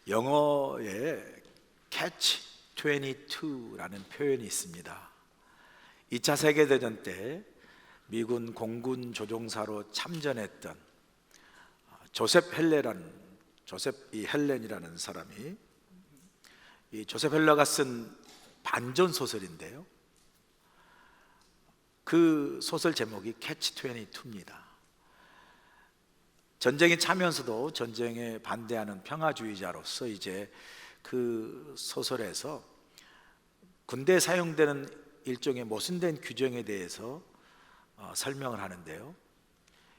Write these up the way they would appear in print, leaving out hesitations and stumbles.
영어에 catch 22라는 표현이 있습니다. 2차 세계대전 때 미군 공군 조종사로 참전했던 조셉 헬렌이라는 사람이, 이 조셉 헬러가 쓴 반전 소설인데요, 그 소설 제목이 catch 22입니다. 전쟁에 참여하면서도 전쟁에 반대하는 평화주의자로서 이제 그 소설에서 군대에 사용되는 일종의 모순된 규정에 대해서 설명을 하는데요,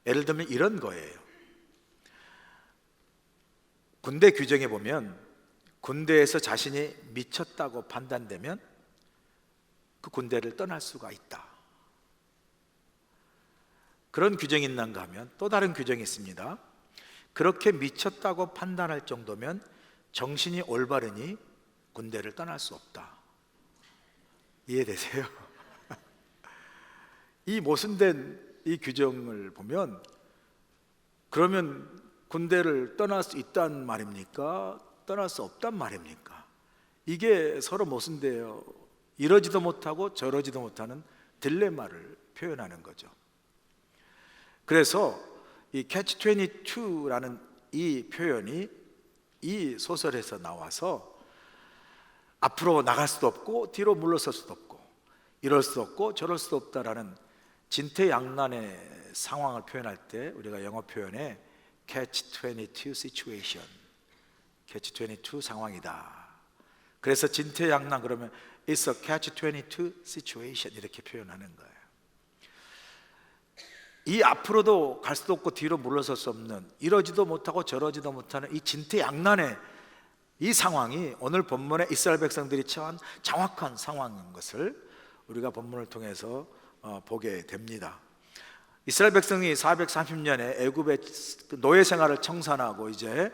예를 들면 이런 거예요. 군대 규정에 보면 군대에서 자신이 미쳤다고 판단되면 그 군대를 떠날 수가 있다. 그런 규정이 있는가 하면 또 다른 규정이 있습니다. 그렇게 미쳤다고 판단할 정도면 정신이 올바르니 군대를 떠날 수 없다. 이해되세요? 이 모순된 이 규정을 보면, 그러면 군대를 떠날 수 있단 말입니까? 떠날 수 없단 말입니까? 이게 서로 모순되어 이러지도 못하고 저러지도 못하는 딜레마를 표현하는 거죠. 그래서 이 catch 22라는 이 표현이 이 소설에서 나와서 앞으로 나갈 수도 없고 뒤로 물러설 수도 없고 이럴 수도 없고 저럴 수도 없다라는 진퇴양난의 상황을 표현할 때 우리가 영어 표현에 catch 22 situation, catch 22 상황이다. 그래서 진퇴양난 그러면 it's a catch 22 situation 이렇게 표현하는 거예요. 이 앞으로도 갈 수도 없고 뒤로 물러설 수 없는, 이러지도 못하고 저러지도 못하는 이 진퇴양난의 이 상황이 오늘 본문에 이스라엘 백성들이 처한 정확한 상황인 것을 우리가 본문을 통해서 보게 됩니다. 이스라엘 백성이 430년에 애굽의 노예 생활을 청산하고 이제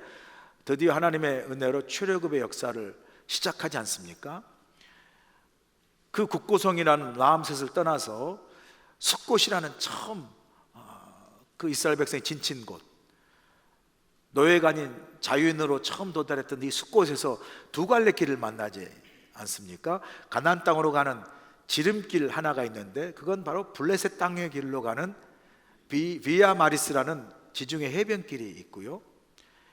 드디어 하나님의 은혜로 출애굽의 역사를 시작하지 않습니까? 그 국고성이라는 라암셋을 떠나서 숫곳이라는 처음 그 이스라엘 백성이 진친 곳, 노예가 아닌 자유인으로 처음 도달했던 이 숫곳에서 두 갈래 길을 만나지 않습니까? 가나안 땅으로 가는 지름길 하나가 있는데 그건 바로 블레셋 땅의 길로 가는 비아 마리스라는 지중해 해변길이 있고요,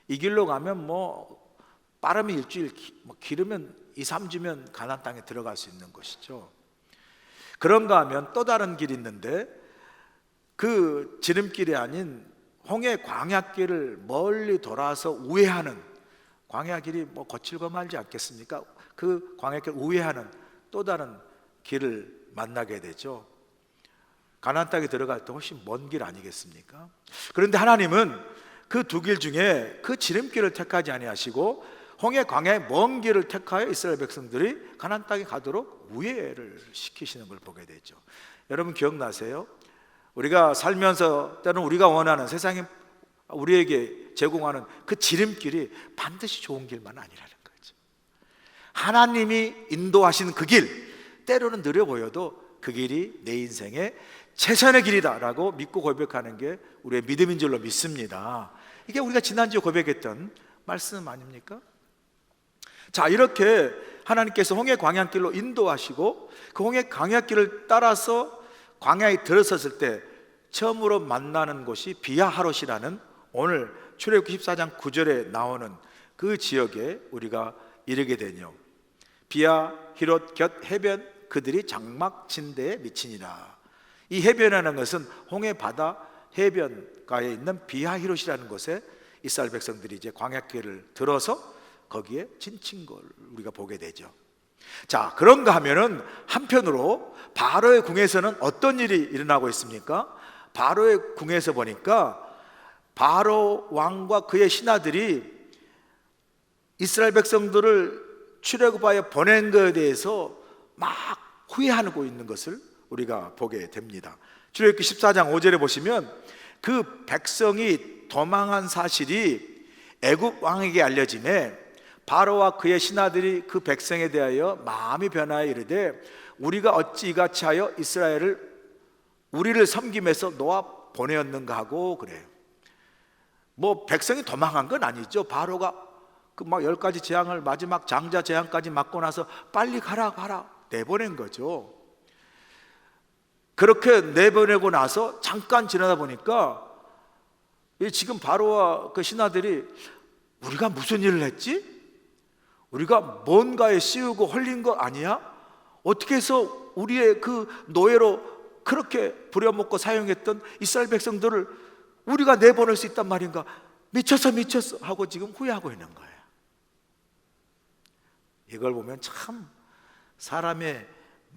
이 길로 가면 뭐 빠르면 일주일, 길으면 2, 3주면 가나안 땅에 들어갈 수 있는 것이죠. 그런가 하면 또 다른 길이 있는데 그 지름길이 아닌 홍해 광야길을 멀리 돌아서 우회하는, 광야길이 뭐 거칠고 말지 않겠습니까? 그 광야길 우회하는 또 다른 길을 만나게 되죠. 가나안 땅에 들어갈 때 훨씬 먼 길 아니겠습니까? 그런데 하나님은 그 두 길 중에 그 지름길을 택하지 아니하시고 홍해 광야의 먼 길을 택하여 이스라엘 백성들이 가나안 땅에 가도록 우회를 시키시는 걸 보게 되죠. 여러분 기억나세요? 우리가 살면서 때는 우리가 원하는, 세상이 우리에게 제공하는 그 지름길이 반드시 좋은 길만 아니라는 거죠. 하나님이 인도하신 그 길, 때로는 느려 보여도 그 길이 내 인생의 최선의 길이다 라고 믿고 고백하는 게 우리의 믿음인 줄로 믿습니다. 이게 우리가 지난주에 고백했던 말씀 아닙니까? 자, 이렇게 하나님께서 홍해 광야길로 인도하시고 그 홍해 광야길을 따라서 광야에 들어섰을 때 처음으로 만나는 곳이 비아하롯이라는 오늘 출애굽기 14장 9절에 나오는 그 지역에 우리가 이르게 되뇨. 비아히롯 곁 해변 그들이 장막 진대에 미치니라. 이 해변이라는 것은 홍해 바다 해변가에 있는 비아히롯이라는 곳에 이스라엘 백성들이 이제 광야길을 들어서 거기에 진친 걸 우리가 보게 되죠. 자, 그런가 하면은 한편으로 바로의 궁에서는 어떤 일이 일어나고 있습니까? 바로의 궁에서 보니까 바로 왕과 그의 신하들이 이스라엘 백성들을 출애굽하여 보낸 것에 대해서 막 후회하고 있는 것을 우리가 보게 됩니다. 출애굽기 14장 5절에 보시면 그 백성이 도망한 사실이 애굽 왕에게 알려지매 바로와 그의 신하들이 그 백성에 대하여 마음이 변하여 이르되 우리가 어찌 이같이 하여 이스라엘을 우리를 섬김해서 놓아 보내었는가 하고 그래요. 뭐 백성이 도망한 건 아니죠. 바로가 그 막 10가지 재앙을 마지막 장자 재앙까지 맞고 나서 빨리 가라 내보낸 거죠. 그렇게 내보내고 나서 잠깐 지나다 보니까 지금 바로와 그 신하들이 우리가 무슨 일을 했지? 우리가 뭔가에 씌우고 홀린 거 아니야? 어떻게 해서 우리의 그 노예로 그렇게 부려먹고 사용했던 이스라엘 백성들을 우리가 내보낼 수 있단 말인가? 미쳤어 하고 지금 후회하고 있는 거예요. 이걸 보면 참 사람의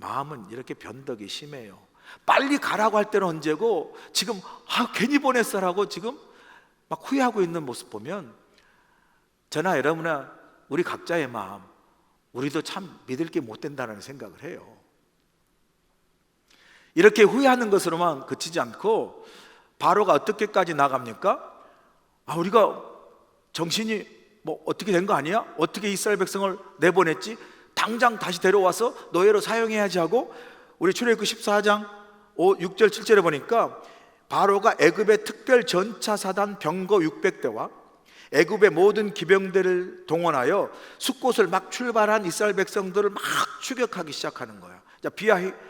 마음은 이렇게 변덕이 심해요. 빨리 가라고 할 때는 언제고 지금 괜히 보냈어라고 지금 막 후회하고 있는 모습 보면 저나 여러분이나 우리 각자의 마음, 우리도 참 믿을 게 못 된다는 생각을 해요. 이렇게 후회하는 것으로만 그치지 않고 바로가 어떻게까지 나갑니까? 우리가 정신이 뭐 어떻게 된 거 아니야? 어떻게 이스라엘 백성을 내보냈지? 당장 다시 데려와서 노예로 사용해야지 하고 우리 출애굽기 14장 6절 7절에 보니까 바로가 애굽의 특별 전차 사단 병거 600대와 애굽의 모든 기병대를 동원하여 숫곳을 막 출발한 이스라엘 백성들을 막 추격하기 시작하는 거예요.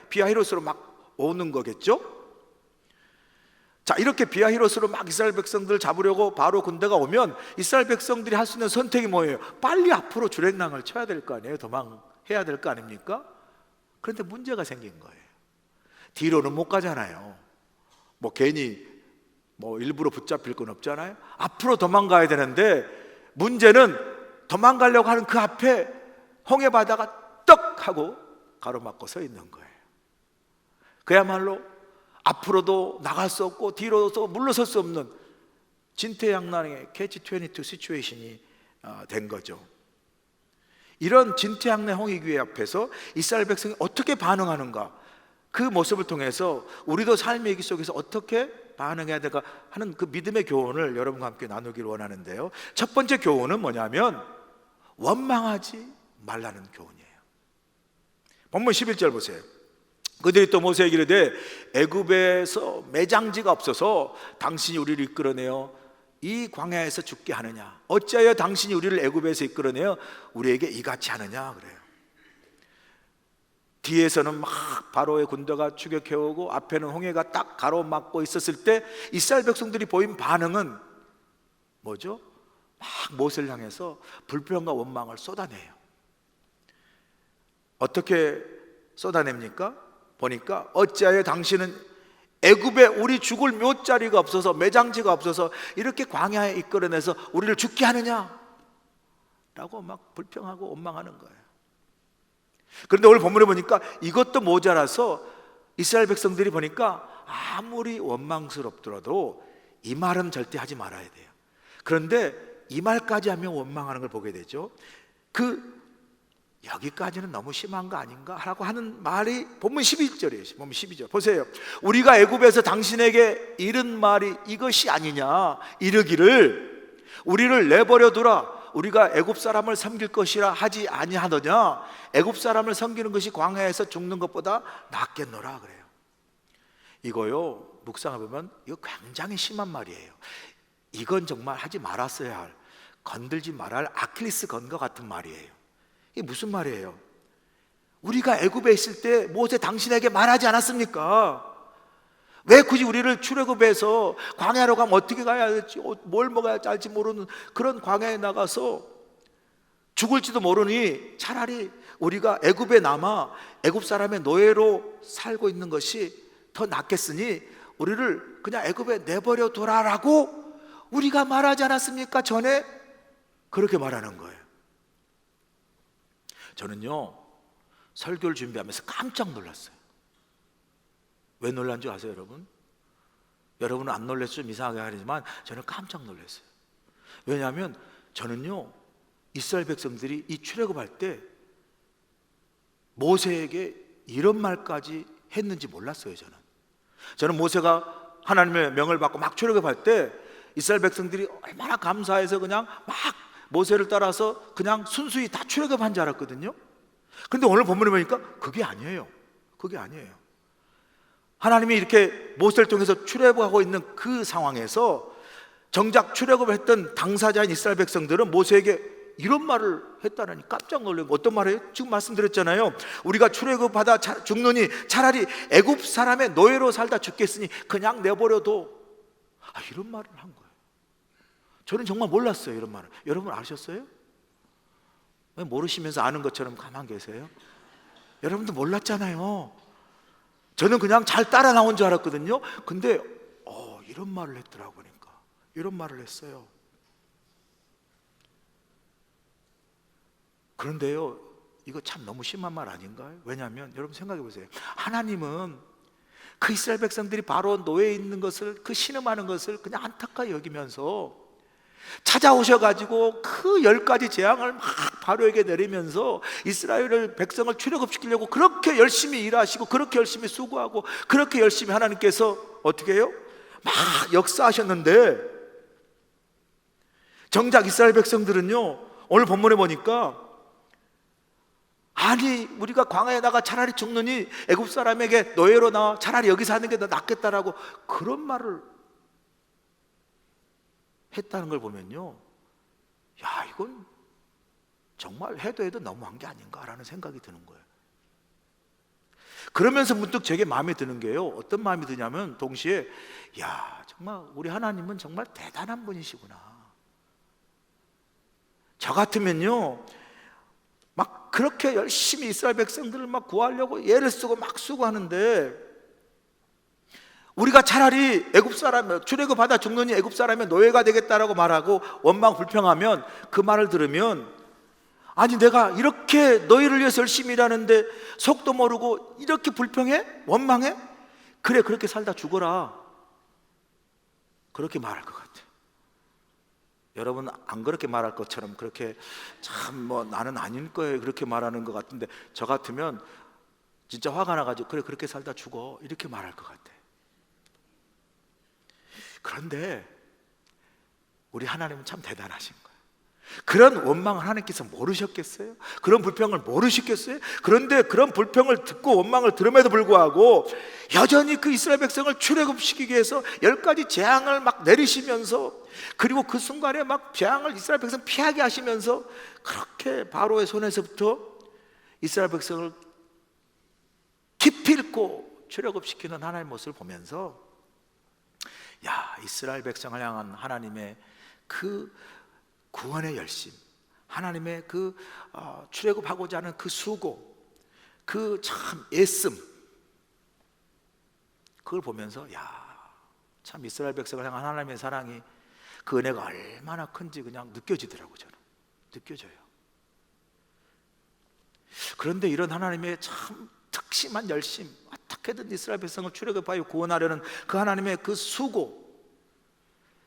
비아히로스로 막 오는 거겠죠? 자, 이렇게 비아히로스로 막 이스라엘 백성들을 잡으려고 바로 군대가 오면 이스라엘 백성들이 할 수 있는 선택이 뭐예요? 빨리 앞으로 주랭랑을 쳐야 될 거 아니에요? 도망해야 될 거 아닙니까? 그런데 문제가 생긴 거예요. 뒤로는 못 가잖아요. 뭐 괜히 일부러 붙잡힐 건 없잖아요. 앞으로 도망가야 되는데 문제는 도망가려고 하는 그 앞에 홍해 바다가 떡 하고 가로막고 서 있는 거예요. 그야말로 앞으로도 나갈 수 없고 뒤로도 물러설 수 없는 진퇴양난의 캐치22 시츄에이션이 된 거죠. 이런 진퇴양난 홍해기회 앞에서 이스라엘 백성이 어떻게 반응하는가, 그 모습을 통해서 우리도 삶의 얘기 속에서 어떻게 반응해야 될까 하는 그 믿음의 교훈을 여러분과 함께 나누기를 원하는데요. 첫 번째 교훈은 뭐냐면 원망하지 말라는 교훈이에요. 본문 11절 보세요. 그들이 또 모세에게 이르되 애굽에서 매장지가 없어서 당신이 우리를 이끌어내어 이 광야에서 죽게 하느냐? 어찌하여 당신이 우리를 애굽에서 이끌어내어 우리에게 이같이 하느냐? 그래요. 뒤에서는 막 바로의 군대가 추격해오고 앞에는 홍해가 딱 가로막고 있었을 때 이스라엘 백성들이 보인 반응은 뭐죠? 막 모세를 향해서 불평과 원망을 쏟아내요. 어떻게 쏟아냅니까? 보니까 어찌하여 당신은 애굽에 우리 죽을 묘자리가 없어서 매장지가 없어서 이렇게 광야에 이끌어내서 우리를 죽게 하느냐? 라고 막 불평하고 원망하는 거예요. 그런데 오늘 본문에 보니까 이것도 모자라서 이스라엘 백성들이 보니까 아무리 원망스럽더라도 이 말은 절대 하지 말아야 돼요. 그런데 이 말까지 하면 원망하는 걸 보게 되죠. 여기까지는 너무 심한 거 아닌가? 라고 하는 말이 본문 12절이에요. 본문 12절 보세요. 우리가 애굽에서 당신에게 이른 말이 이것이 아니냐? 이르기를 우리를 내버려 두라. 우리가 애굽 사람을 섬길 것이라 하지 아니하더냐? 애굽 사람을 섬기는 것이 광야에서 죽는 것보다 낫겠노라 그래요. 이거요, 묵상해 보면 이거 굉장히 심한 말이에요. 이건 정말 하지 말았어야 할, 건들지 말아야 할 아킬레스 건과 같은 말이에요. 이게 무슨 말이에요? 우리가 애굽에 있을 때 모세 당신에게 말하지 않았습니까? 왜 굳이 우리를 출애굽해서 광야로 가면 어떻게 가야 할지, 뭘 먹어야 할지 모르는 그런 광야에 나가서 죽을지도 모르니 차라리 우리가 애굽에 남아 애굽 사람의 노예로 살고 있는 것이 더 낫겠으니 우리를 그냥 애굽에 내버려 둬라라고 우리가 말하지 않았습니까? 전에 그렇게 말하는 거예요. 저는요, 설교를 준비하면서 깜짝 놀랐어요. 왜 놀란 줄 아세요, 여러분? 여러분은 안 놀랐죠? 좀 이상하게 하지만 저는 깜짝 놀랐어요. 왜냐하면 저는요, 이스라엘 백성들이 이 출애굽할 때 모세에게 이런 말까지 했는지 몰랐어요. 저는 모세가 하나님의 명을 받고 막 출애굽할 때 이스라엘 백성들이 얼마나 감사해서 그냥 막 모세를 따라서 그냥 순수히 다 출애굽한 줄 알았거든요. 그런데 오늘 본문에 보니까 그게 아니에요. 하나님이 이렇게 모세를 통해서 출애굽하고 있는 그 상황에서 정작 출애굽을 했던 당사자인 이스라엘 백성들은 모세에게 이런 말을 했다니 깜짝 놀란 거. 어떤 말이에요? 지금 말씀드렸잖아요. 우리가 출애굽하다 죽느니 차라리 애굽 사람의 노예로 살다 죽겠으니 그냥 내버려둬. 이런 말을 한 거예요. 저는 정말 몰랐어요, 이런 말을. 여러분 아셨어요? 왜 모르시면서 아는 것처럼 가만 계세요? 여러분도 몰랐잖아요. 저는 그냥 잘 따라 나온 줄 알았거든요. 근데 이런 말을 했더라고. 보니까 이런 말을 했어요. 그런데요, 이거 참 너무 심한 말 아닌가요? 왜냐하면 여러분 생각해 보세요. 하나님은 그 이스라엘 백성들이 바로 노예에 있는 것을, 그 신음하는 것을 그냥 안타까이 여기면서 찾아오셔가지고 그 10가지 재앙을 막 바로에게 내리면서 이스라엘 백성을 출애굽시키려고 그렇게 열심히 일하시고 그렇게 열심히 수고하고 그렇게 열심히 하나님께서 어떻게 해요? 막 역사하셨는데, 정작 이스라엘 백성들은요, 오늘 본문에 보니까 아니 우리가 광야에 나가 차라리 죽느니 애굽 사람에게 노예로 나와 차라리 여기 사는 게 더 낫겠다라고 그런 말을 했다는 걸 보면요, 야, 이건 정말 해도 너무한 게 아닌가라는 생각이 드는 거예요. 그러면서 문득 제게 마음에 드는 게요, 어떤 마음이 드냐면 동시에 야, 정말 우리 하나님은 정말 대단한 분이시구나. 저 같으면요 막 그렇게 열심히 이스라엘 백성들을 막 구하려고 애를 쓰고 막 수고하는데, 우리가 차라리 애굽 사람 출애굽하다 죽느니 애굽 사람의 노예가 되겠다라고 말하고 원망 불평하면, 그 말을 들으면 아니 내가 이렇게 너희를 위해서 열심히 일하는데 속도 모르고 이렇게 불평해? 원망해? 그래, 그렇게 살다 죽어라, 그렇게 말할 것 같아요. 여러분 안 그렇게 말할 것처럼 그렇게 참 뭐 나는 아닐 거예요 그렇게 말하는 것 같은데, 저 같으면 진짜 화가 나가지고 그래, 그렇게 살다 죽어, 이렇게 말할 것 같아. 그런데 우리 하나님은 참 대단하신 거예요. 그런 원망을 하나님께서 모르셨겠어요? 그런 불평을 모르셨겠어요? 그런데 그런 불평을 듣고 원망을 들음에도 불구하고 여전히 그 이스라엘 백성을 출애굽시키기 위해서 10가지 재앙을 막 내리시면서, 그리고 그 순간에 막 재앙을 이스라엘 백성 피하게 하시면서 그렇게 바로의 손에서부터 이스라엘 백성을 기필코 출애굽시키는 하나님의 모습을 보면서, 야, 이스라엘 백성을 향한 하나님의 그 구원의 열심, 하나님의 그 출애굽하고자 하는 그 수고, 그 참 애씀, 그걸 보면서 야, 참 이스라엘 백성을 향한 하나님의 사랑이, 그 은혜가 얼마나 큰지 그냥 느껴지더라고요. 저는 느껴져요. 그런데 이런 하나님의 참 특심한 열심, 어떻게든 이스라엘 백성을 출애굽하여 구원하려는 그 하나님의 그 수고,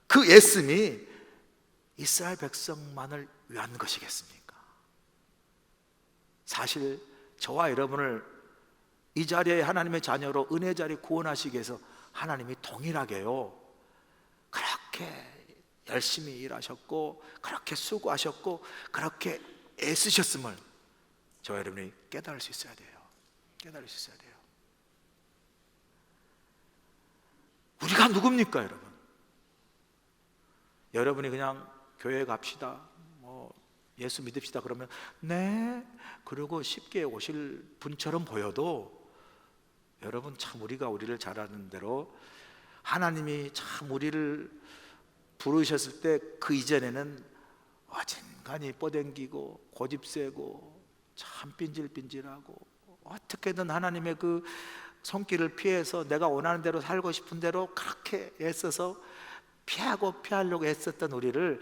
그 애씀이 이스라엘 백성만을 위한 것이겠습니까? 사실 저와 여러분을 이 자리에 하나님의 자녀로 은혜 자리에 구원하시기 위해서 하나님이 동일하게요 그렇게 열심히 일하셨고 그렇게 수고하셨고 그렇게 애쓰셨음을 저와 여러분이 깨달을 수 있어야 돼요. 깨달을 수 있어야 돼요. 우리가 누굽니까, 여러분? 여러분이 그냥 교회 갑시다, 뭐 예수 믿읍시다 그러면 네, 그러고 쉽게 오실 분처럼 보여도, 여러분 참 우리를 잘 아는 대로 하나님이 참 우리를 부르셨을 때 그 이전에는 어진간히 뻗댕기고 고집세고 참 삔질삔질하고 어떻게든 하나님의 그 손길을 피해서 내가 원하는 대로 살고 싶은 대로 그렇게 애써서 피하려고 애썼던 우리를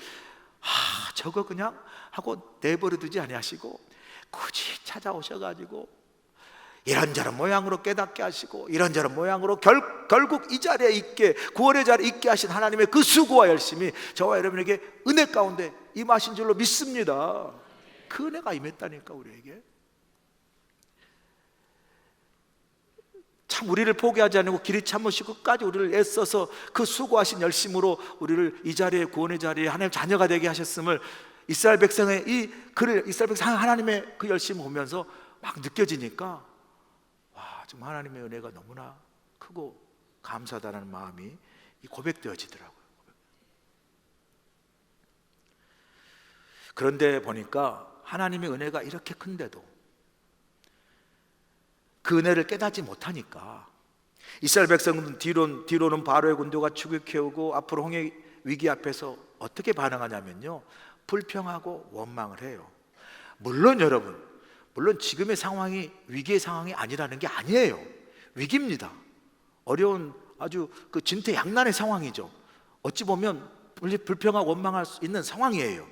저거 그냥 하고 내버려 두지 아니하시고 굳이 찾아오셔가지고 이런저런 모양으로 깨닫게 하시고 이런저런 모양으로 결국 이 자리에 있게, 구원의 자리에 있게 하신 하나님의 그 수고와 열심이 저와 여러분에게 은혜 가운데 임하신 줄로 믿습니다. 그 은혜가 임했다니까 우리에게. 참 우리를 포기하지 않고 길이 참으시고 끝까지 우리를 애써서 그 수고하신 열심으로 우리를 이 자리에, 구원의 자리에 하나님 자녀가 되게 하셨음을 이스라엘 백성의 이스라엘 백성 하나님의 그 열심을 보면서 막 느껴지니까, 와, 정말 하나님의 은혜가 너무나 크고 감사하다는 마음이 고백되어지더라고요. 그런데 보니까 하나님의 은혜가 이렇게 큰데도 그 은혜를 깨닫지 못하니까 이스라엘 백성은 뒤로는 바로의 군대가 추격해오고 앞으로 홍해 위기 앞에서 어떻게 반응하냐면요, 불평하고 원망을 해요. 물론 여러분, 물론 지금의 상황이 위기의 상황이 아니라는 게 아니에요. 위기입니다. 어려운 아주 그 진퇴양난의 상황이죠. 어찌 보면 불평하고 원망할 수 있는 상황이에요.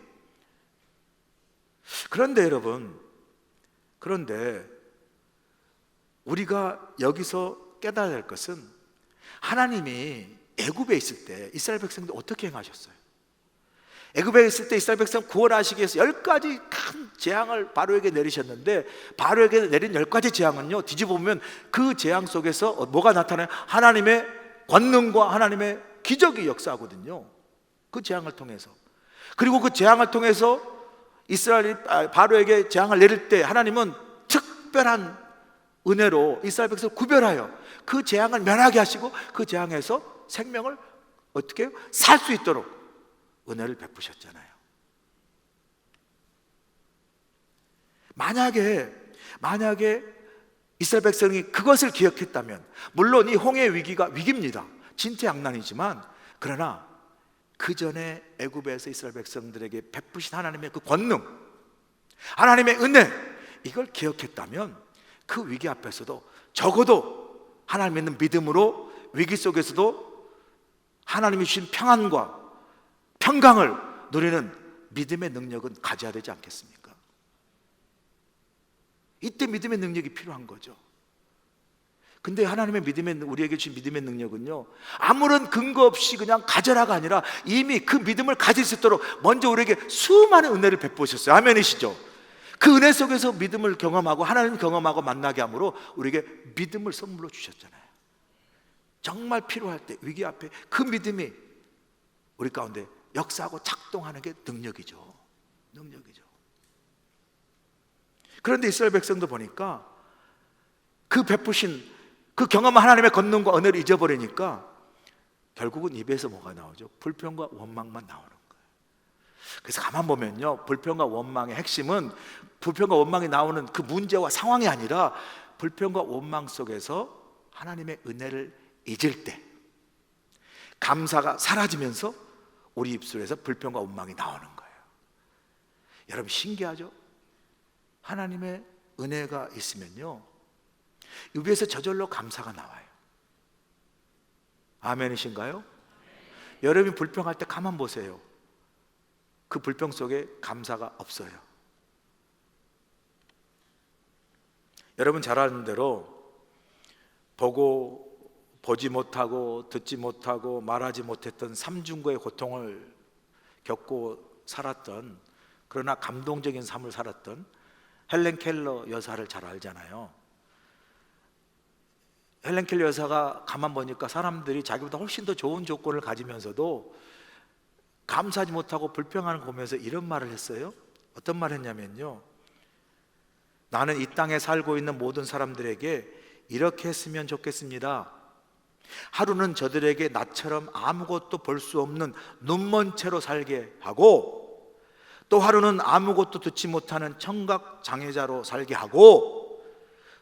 그런데 여러분, 그런데 우리가 여기서 깨달아야 할 것은 하나님이 애굽에 있을 때 이스라엘 백성들 어떻게 행하셨어요? 애굽에 있을 때 이스라엘 백성 구원하시기 위해서 10가지 큰 재앙을 바로에게 내리셨는데, 바로에게 내린 10가지 재앙은요, 뒤집어 보면 그 재앙 속에서 뭐가 나타나요? 하나님의 권능과 하나님의 기적이 역사하거든요. 그 재앙을 통해서. 그리고 그 재앙을 통해서 이스라엘이 바로에게 재앙을 내릴 때 하나님은 특별한 은혜로 이스라엘 백성을 구별하여 그 재앙을 면하게 하시고 그 재앙에서 생명을 어떻게 살 수 있도록 은혜를 베푸셨잖아요. 만약에 이스라엘 백성이 그것을 기억했다면, 물론 이 홍해 위기가 위기입니다. 진퇴양난이지만, 그러나 그 전에 애굽에서 이스라엘 백성들에게 베푸신 하나님의 그 권능, 하나님의 은혜, 이걸 기억했다면 그 위기 앞에서도 적어도 하나님 있는 믿음으로 위기 속에서도 하나님이 주신 평안과 평강을 누리는 믿음의 능력은 가져야 되지 않겠습니까? 이때 믿음의 능력이 필요한 거죠. 근데 하나님의 우리에게 주신 믿음의 능력은요, 아무런 근거 없이 그냥 가져라가 아니라 이미 그 믿음을 가질 수 있도록 먼저 우리에게 수많은 은혜를 베푸셨어요. 아멘이시죠? 그 은혜 속에서 믿음을 경험하고 하나님 경험하고 만나게 함으로 우리에게 믿음을 선물로 주셨잖아요. 정말 필요할 때, 위기 앞에 그 믿음이 우리 가운데 역사하고 작동하는 게 능력이죠. 그런데 이스라엘 백성도 보니까 그 베푸신 그 경험한 하나님의 권능과 은혜를 잊어버리니까 결국은 입에서 뭐가 나오죠? 불평과 원망만 나오는 거예요. 그래서 가만 보면요, 불평과 원망의 핵심은 불평과 원망이 나오는 그 문제와 상황이 아니라 불평과 원망 속에서 하나님의 은혜를 잊을 때 감사가 사라지면서 우리 입술에서 불평과 원망이 나오는 거예요. 여러분, 신기하죠? 하나님의 은혜가 있으면요, 입에서 저절로 감사가 나와요. 아멘이신가요? 여러분이 불평할 때 가만 보세요. 그 불평 속에 감사가 없어요. 여러분 잘 아는 대로 보지 못하고 듣지 못하고 말하지 못했던 삼중고의 고통을 겪고 살았던, 그러나 감동적인 삶을 살았던 헬렌 켈러 여사를 잘 알잖아요. 헬렌 켈러 여사가 가만 보니까 사람들이 자기보다 훨씬 더 좋은 조건을 가지면서도 감사하지 못하고 불평하는 거 보면서 이런 말을 했어요. 어떤 말을 했냐면요, 나는 이 땅에 살고 있는 모든 사람들에게 이렇게 했으면 좋겠습니다. 하루는 저들에게 나처럼 아무것도 볼 수 없는 눈먼 채로 살게 하고, 또 하루는 아무것도 듣지 못하는 청각 장애자로 살게 하고,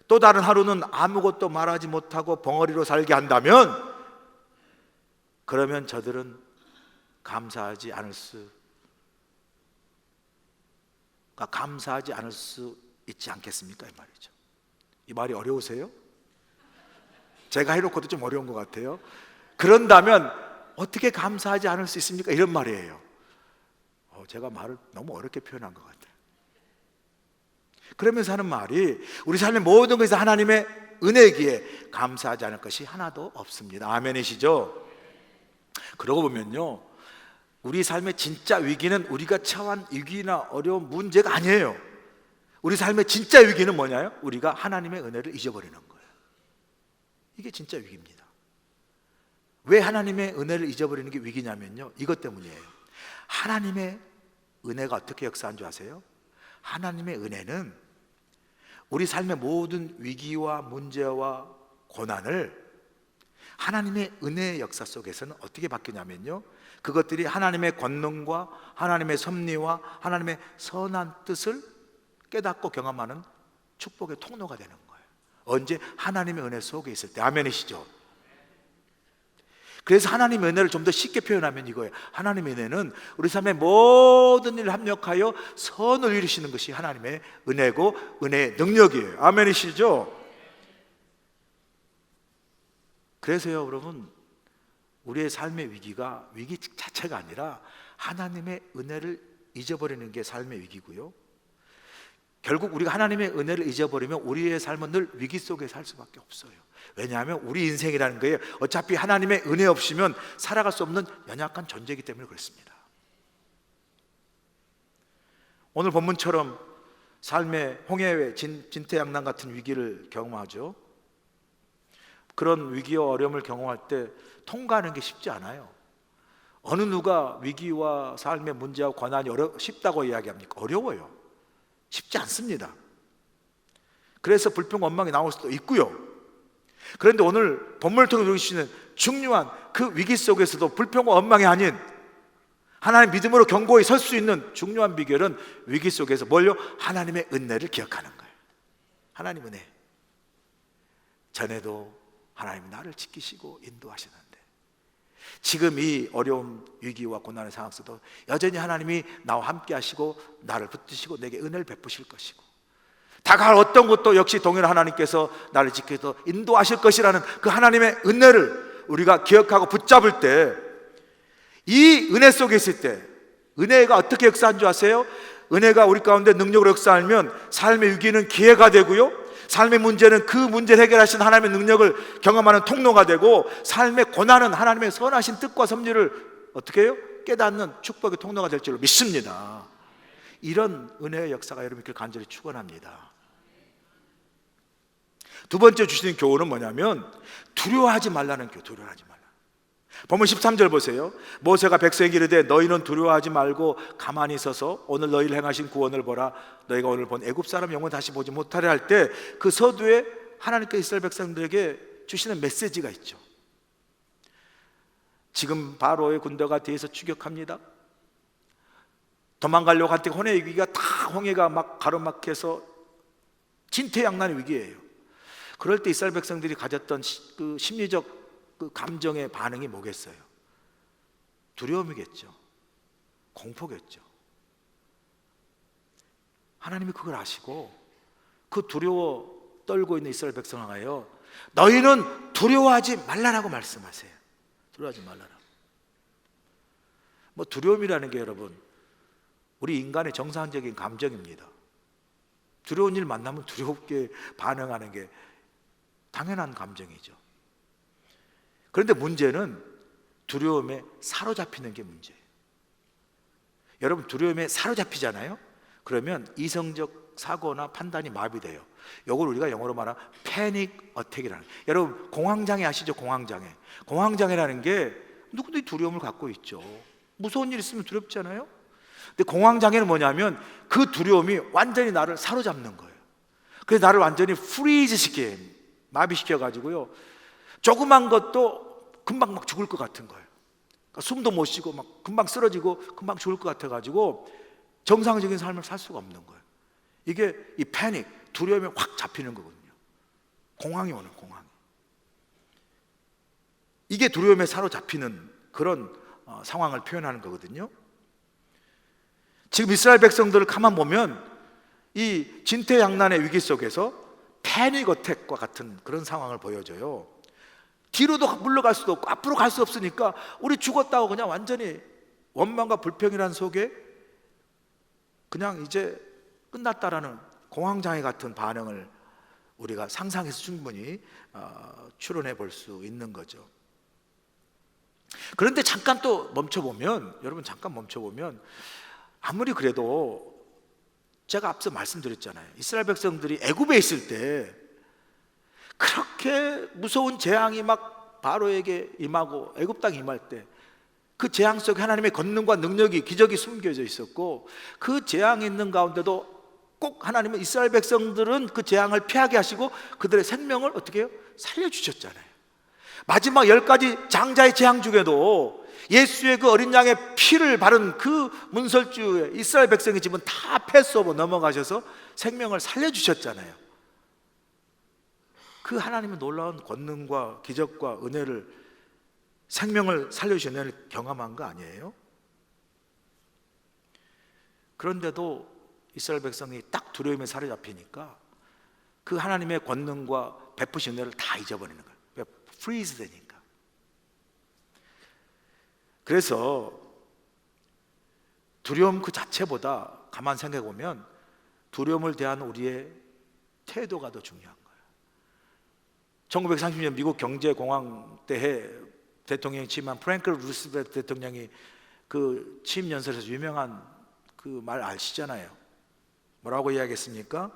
또 다른 하루는 아무것도 말하지 못하고 벙어리로 살게 한다면, 그러면 저들은 감사하지 않을 수 있지 않겠습니까? 이 말이죠. 이 말이 어려우세요? 제가 해놓고도 좀 어려운 것 같아요. 그런다면 어떻게 감사하지 않을 수 있습니까? 이런 말이에요. 제가 말을 너무 어렵게 표현한 것 같아요. 그러면서 하는 말이, 우리 삶의 모든 것에서 하나님의 은혜기에 감사하지 않을 것이 하나도 없습니다. 아멘이시죠? 그러고 보면요, 우리 삶의 진짜 위기는 우리가 처한 위기나 어려운 문제가 아니에요. 우리 삶의 진짜 위기는 뭐냐요? 우리가 하나님의 은혜를 잊어버리는 거예요. 이게 진짜 위기입니다. 왜 하나님의 은혜를 잊어버리는 게 위기냐면요, 이것 때문이에요. 하나님의 은혜가 어떻게 역사한 줄 아세요? 하나님의 은혜는 우리 삶의 모든 위기와 문제와 고난을 하나님의 은혜의 역사 속에서는 어떻게 바뀌냐면요, 그것들이 하나님의 권능과 하나님의 섭리와 하나님의 선한 뜻을 깨닫고 경험하는 축복의 통로가 되는 거예요. 언제? 하나님의 은혜 속에 있을 때. 아멘이시죠? 그래서 하나님의 은혜를 좀 더 쉽게 표현하면 이거예요. 하나님의 은혜는 우리 삶의 모든 일을 합력하여 선을 이루시는 것이 하나님의 은혜고 은혜의 능력이에요. 아멘이시죠? 그래서요, 여러분, 우리의 삶의 위기가 위기 자체가 아니라 하나님의 은혜를 잊어버리는 게 삶의 위기고요, 결국 우리가 하나님의 은혜를 잊어버리면 우리의 삶은 늘 위기 속에 살 수밖에 없어요. 왜냐하면 우리 인생이라는 거예요, 어차피 하나님의 은혜 없이면 살아갈 수 없는 연약한 존재이기 때문에 그렇습니다. 오늘 본문처럼 삶의 홍해의 진퇴양난 같은 위기를 경험하죠. 그런 위기와 어려움을 경험할 때 통과하는 게 쉽지 않아요. 어느 누가 위기와 삶의 문제와 고난이 쉽다고 이야기합니까? 어려워요. 쉽지 않습니다. 그래서 불평 원망이 나올 수도 있고요. 그런데 오늘 본문을 통해 보여주시는 중요한 그 위기 속에서도 불평과 원망이 아닌 하나님 믿음으로 견고히 설 수 있는 중요한 비결은 위기 속에서 뭘요? 하나님의 은혜를 기억하는 거예요. 하나님 은혜. 전에도 하나님이 나를 지키시고 인도하시는데 지금 이 어려운 위기와 고난의 상황 속에도 여전히 하나님이 나와 함께 하시고 나를 붙드시고 내게 은혜를 베푸실 것이고 다가올 어떤 것도 역시 동일한 하나님께서 나를 지켜서 인도하실 것이라는 그 하나님의 은혜를 우리가 기억하고 붙잡을 때, 이 은혜 속에 있을 때 은혜가 어떻게 역사한 줄 아세요? 은혜가 우리 가운데 능력으로 역사하면 삶의 위기는 기회가 되고요, 삶의 문제는 그 문제를 해결하신 하나님의 능력을 경험하는 통로가 되고, 삶의 고난은 하나님의 선하신 뜻과 섭리를 어떻게 해요? 깨닫는 축복의 통로가 될 줄로 믿습니다. 이런 은혜의 역사가 여러분께 간절히 축원합니다. 두 번째 주시는 교훈은 뭐냐면 두려워하지 말라는 교훈. 두려워하지 말라. 본문 13절 보세요. 모세가 백성에게 이르되 너희는 두려워하지 말고 가만히 있어서 오늘 너희를 행하신 구원을 보라. 너희가 오늘 본 애굽 사람 영원 다시 보지 못하려 할 때 그 서두에 하나님께서 이스라엘 백성들에게 주시는 메시지가 있죠. 지금 바로의 군대가 뒤에서 추격합니다. 도망가려고 할 때 홍해의 위기가 다 홍해가 막 가로막혀서 진퇴양난의 위기예요. 그럴 때 이스라엘 백성들이 가졌던 그 심리적 그 감정의 반응이 뭐겠어요? 두려움이겠죠. 공포겠죠. 하나님이 그걸 아시고 그 두려워 떨고 있는 이스라엘 백성을 향하여 너희는 두려워하지 말라라고 말씀하세요. 두려워하지 말라라고. 뭐 두려움이라는 게 여러분 우리 인간의 정상적인 감정입니다. 두려운 일 만나면 두렵게 반응하는 게 당연한 감정이죠. 그런데 문제는 두려움에 사로잡히는 게 문제예요. 여러분 두려움에 사로잡히잖아요. 그러면 이성적 사고나 판단이 마비돼요. 이걸 우리가 영어로 말하면 패닉 어택이라는, 여러분 공황장애 아시죠? 공황장애라는 게 누구든지 두려움을 갖고 있죠. 무서운 일 있으면 두렵잖아요. 근데 공황장애는 뭐냐면 그 두려움이 완전히 나를 사로잡는 거예요. 그래서 나를 완전히 프리즈 시켜요. 마비시켜 가지고요, 조그만 것도 금방 막 죽을 것 같은 거예요. 그러니까 숨도 못 쉬고 막 금방 쓰러지고 금방 죽을 것 같아 가지고 정상적인 삶을 살 수가 없는 거예요. 이게 이 패닉, 두려움에 확 잡히는 거거든요. 공황이 오는 공황. 이게 두려움에 사로잡히는 그런 상황을 표현하는 거거든요. 지금 이스라엘 백성들을 가만 보면 이 진퇴양난의 위기 속에서 패닉 어택과 같은 그런 상황을 보여줘요. 뒤로도 물러갈 수도 없고 앞으로 갈 수 없으니까 우리 죽었다고 그냥 완전히 원망과 불평이라는 속에 그냥 이제 끝났다라는 공황장애 같은 반응을 우리가 상상해서 충분히 추론해 볼 수 있는 거죠. 그런데 잠깐 또 멈춰보면, 여러분 잠깐 멈춰보면 아무리 그래도 제가 앞서 말씀드렸잖아요. 이스라엘 백성들이 애굽에 있을 때 그렇게 무서운 재앙이 막 바로에게 임하고 애굽 땅에 임할 때 그 재앙 속에 하나님의 권능과 능력이, 기적이 숨겨져 있었고, 그 재앙이 있는 가운데도 꼭 하나님은 이스라엘 백성들은 그 재앙을 피하게 하시고 그들의 생명을 어떻게 해요? 살려주셨잖아요. 마지막 10가지 장자의 재앙 중에도 예수의 그 어린 양의 피를 바른 그 문설주에 이스라엘 백성의 집은 다 패스오버 넘어가셔서 생명을 살려주셨잖아요. 그 하나님의 놀라운 권능과 기적과 은혜를, 생명을 살려주신 은혜를 경험한 거 아니에요? 그런데도 이스라엘 백성이 딱 두려움에 사로잡히니까 그 하나님의 권능과 베푸신 은혜를 다 잊어버리는 거예요. 왜? 프리즈 되니까. 그래서 두려움 그 자체보다 가만 생각해 보면 두려움을 대한 우리의 태도가 더 중요한 거예요. 1930년 미국 경제공황 때에 대통령이 취임한 프랭클 루스벨트 대통령이 그 취임 연설에서 유명한 그 말 아시잖아요. 뭐라고 이야기했습니까?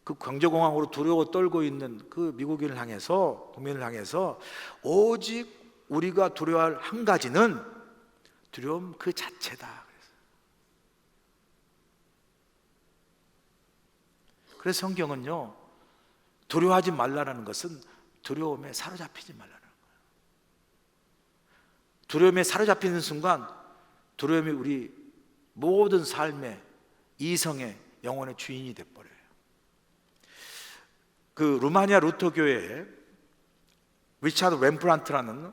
그 경제공황으로 두려워 떨고 있는 그 미국인을 향해서, 국민을 향해서 오직 우리가 두려워할 한 가지는 두려움 그 자체다. 그래서 성경은요, 두려워하지 말라는 것은 두려움에 사로잡히지 말라는 거예요. 두려움에 사로잡히는 순간 두려움이 우리 모든 삶의, 이성의, 영혼의 주인이 돼버려요. 그 루마니아 루터 교회에 리차드 렘브란트라는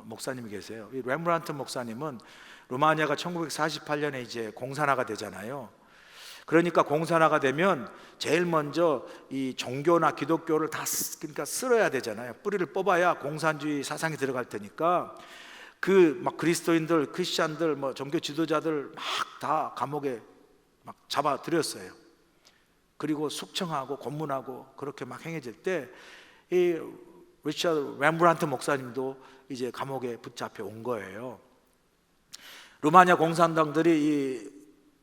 목사님이 계세요. 이 렘브란트 목사님은 루마니아가 1948년에 이제 공산화가 되잖아요. 그러니까 공산화가 되면 제일 먼저 이 종교나 기독교를 다 그러니까 쓸어야 되잖아요. 뿌리를 뽑아야 공산주의 사상이 들어갈 테니까 그 막 그리스도인들, 크리스찬들, 뭐 종교 지도자들 막 다 감옥에 막 잡아들였어요. 그리고 숙청하고 고문하고 그렇게 막 행해질 때 이 리차드 렘브란트 목사님도 이제 감옥에 붙잡혀 온 거예요. 루마니아 공산당들이 이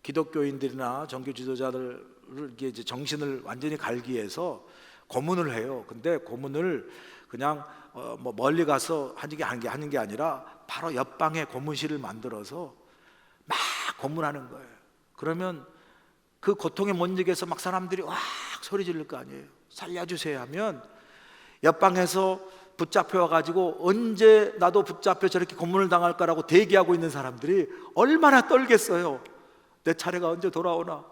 기독교인들이나 종교 지도자들을 이제 정신을 완전히 갈기 위해서 고문을 해요. 근데 고문을 그냥 뭐 멀리 가서 하는 게 아니라 바로 옆방에 고문실을 만들어서 막 고문하는 거예요. 그러면 그 고통에 못 이겨서 막 사람들이 와 소리 지를 거 아니에요. 살려주세요 하면 옆방에서 붙잡혀 와가지고 언제 나도 붙잡혀 저렇게 고문을 당할까라고 대기하고 있는 사람들이 얼마나 떨겠어요. 내 차례가 언제 돌아오나,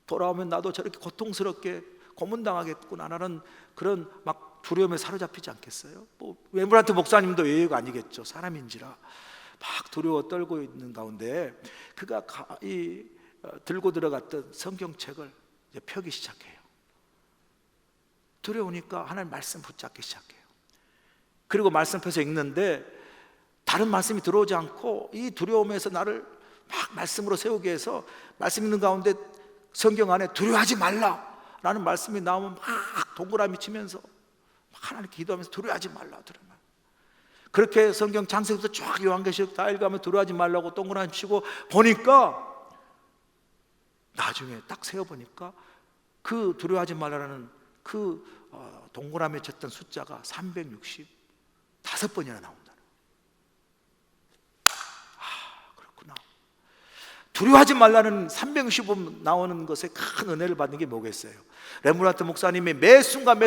돌아오면 나도 저렇게 고통스럽게 고문당하겠구나라는 그런 막 두려움에 사로잡히지 않겠어요? 뭐 렘브란트 목사님도 예외가 아니겠죠. 사람인지라 막 두려워 떨고 있는 가운데 그가 들고 들어갔던 성경책을 이제 펴기 시작해요. 두려우니까 하나님 말씀 붙잡기 시작해요. 그리고 말씀 펴서 읽는데 다른 말씀이 들어오지 않고 이 두려움에서 나를 막 말씀으로 세우기 위해서 말씀 읽는 가운데 성경 안에 두려워하지 말라라는 말씀이 나오면 막 동그라미 치면서 막 하나님께 기도하면서 두려워하지 말라. 그렇게 성경 창세기부터 쫙 요한계시록 다 읽으면 두려워하지 말라고 동그라미 치고 보니까 나중에 딱 세어보니까 그 두려워하지 말라는 그 동그라미에 쳤던 숫자가 365번이나 나온다. 그렇구나. 두려워하지 말라는 365번 나오는 것에 큰 은혜를 받는 게 뭐겠어요? 렘브란트 목사님이 매 순간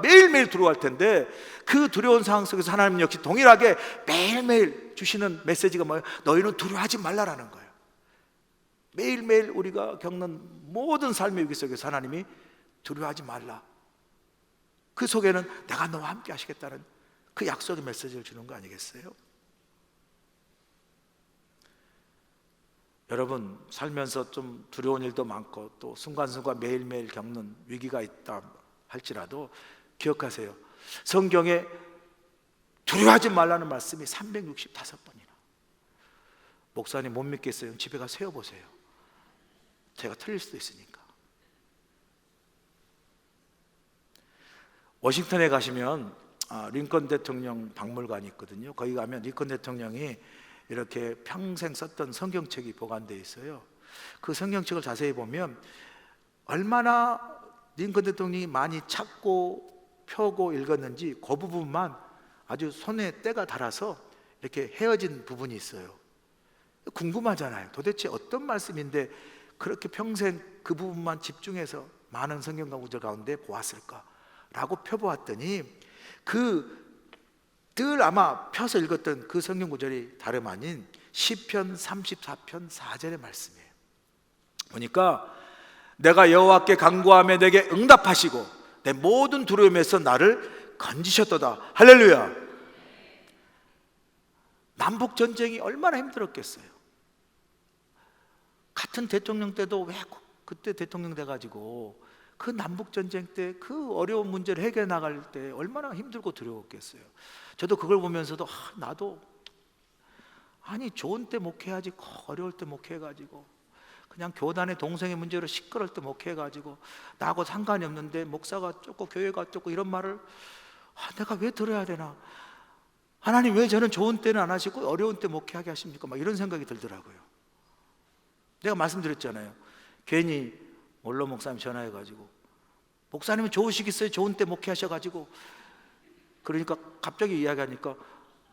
매일매일 두려워할 텐데 그 두려운 상황 속에서 하나님 역시 동일하게 매일매일 주시는 메시지가 뭐예요? 너희는 두려워하지 말라라는 거예요. 매일매일 우리가 겪는 모든 삶의 위기 속에서 하나님이 두려워하지 말라, 그 속에는 내가 너와 함께 하시겠다는 그 약속의 메시지를 주는 거 아니겠어요? 여러분 살면서 좀 두려운 일도 많고 또 순간순간 매일매일 겪는 위기가 있다 할지라도 기억하세요. 성경에 두려워하지 말라는 말씀이 365번이나. 목사님 못 믿겠어요? 집에 가서 세어보세요. 제가 틀릴 수도 있으니까. 워싱턴에 가시면 링컨 대통령 박물관이 있거든요. 거기 가면 링컨 대통령이 이렇게 평생 썼던 성경책이 보관되어 있어요. 그 성경책을 자세히 보면 얼마나 링컨 대통령이 많이 찾고 펴고 읽었는지 그 부분만 아주 손에 때가 달아서 이렇게 헤어진 부분이 있어요. 궁금하잖아요. 도대체 어떤 말씀인데 그렇게 평생 그 부분만 집중해서 많은 성경 구절 가운데 보았을까? 라고 펴보았더니 그 늘 아마 펴서 읽었던 그 성경 구절이 다름 아닌 시편 34편 4절의 말씀이에요. 보니까 내가 여호와께 간구하며 내게 응답하시고 내 모든 두려움에서 나를 건지셨도다. 할렐루야. 남북 전쟁이 얼마나 힘들었겠어요. 같은 대통령 때도 왜 그때 대통령 돼가지고 그 남북 전쟁 때 그 어려운 문제를 해결해 나갈 때 얼마나 힘들고 두려웠겠어요. 저도 그걸 보면서도 나도 아니 좋은 때 목회하지 어려울 때 목회해가지고 그냥 교단의 동성애 문제로 시끄러울 때 목회해가지고 나하고 상관이 없는데 목사가 어쩌고 교회가 어쩌고 이런 말을 내가 왜 들어야 되나. 하나님 왜 저는 좋은 때는 안 하시고 어려운 때 목회하게 하십니까? 막 이런 생각이 들더라고요. 내가 말씀드렸잖아요. 괜히 원로 목사님 전화해가지고 목사님은 좋으시겠어요? 좋은 때 목회하셔가지고. 그러니까 갑자기 이야기하니까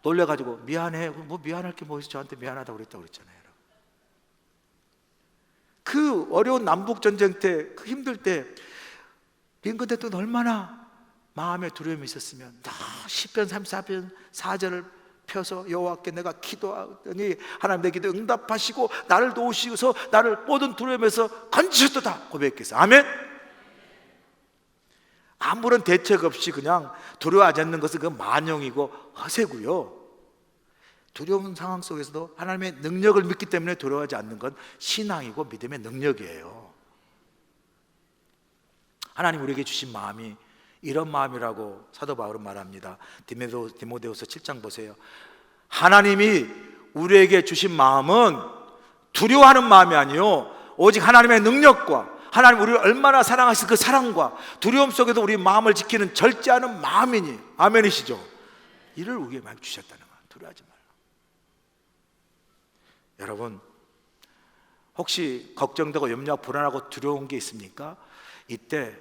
놀래가지고 미안해. 뭐 미안할 게 뭐 있어. 저한테 미안하다고 그랬잖아요. 그 어려운 남북전쟁 때 그 힘들 때 링컨 대통령 얼마나 마음에 두려움이 있었으면 시편 34편 4절을 펴서 여호와께 내가 기도하더니 하나님 내 기도 응답하시고 나를 도우시고서 나를 모든 두려움에서 건지셨도다 고백했어요. 아멘. 아무런 대책 없이 그냥 두려워하지 않는 것은 그 만용이고 허세고요. 두려운 상황 속에서도 하나님의 능력을 믿기 때문에 두려워하지 않는 건 신앙이고 믿음의 능력이에요. 하나님 우리에게 주신 마음이 이런 마음이라고 사도 바울은 말합니다. 디모데후서 7장 보세요. 하나님이 우리에게 주신 마음은 두려워하는 마음이 아니요 오직 하나님의 능력과 하나님 우리를 얼마나 사랑하신 그 사랑과 두려움 속에도 우리 마음을 지키는 절제하는 마음이니. 아멘이시죠? 이를 우리에게 많이 주셨다는 거예요. 두려워하지 말라. 여러분 혹시 걱정되고 염려하고 불안하고 두려운 게 있습니까? 이때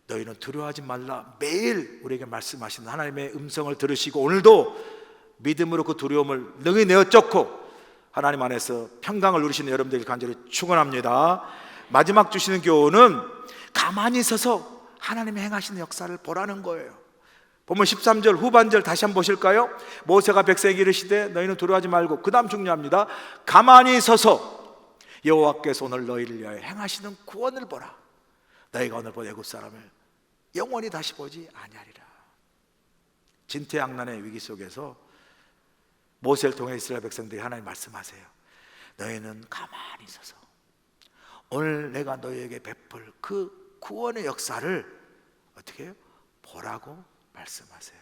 너희는 두려워하지 말라 매일 우리에게 말씀하시는 하나님의 음성을 들으시고 오늘도 믿음으로 그 두려움을 능히 내어 쫓고 하나님 안에서 평강을 누리시는 여러분들을 간절히 축원합니다. 마지막 주시는 교훈은 가만히 서서 하나님의 행하시는 역사를 보라는 거예요. 보면 13절 후반절 다시 한번 보실까요? 모세가 백성에게 이르시되 너희는 두려워하지 말고, 그 다음 중요합니다. 가만히 서서 여호와께서 오늘 너희를 위하여 행하시는 구원을 보라. 너희가 오늘 본 애굽 사람을 영원히 다시 보지 아니하리라. 진퇴양난의 위기 속에서 모세를 통해 이스라엘 백성들이 하나님 말씀하세요. 너희는 가만히 서서 오늘 내가 너희에게 베풀 그 구원의 역사를 어떻게 해요? 보라고 말씀하세요.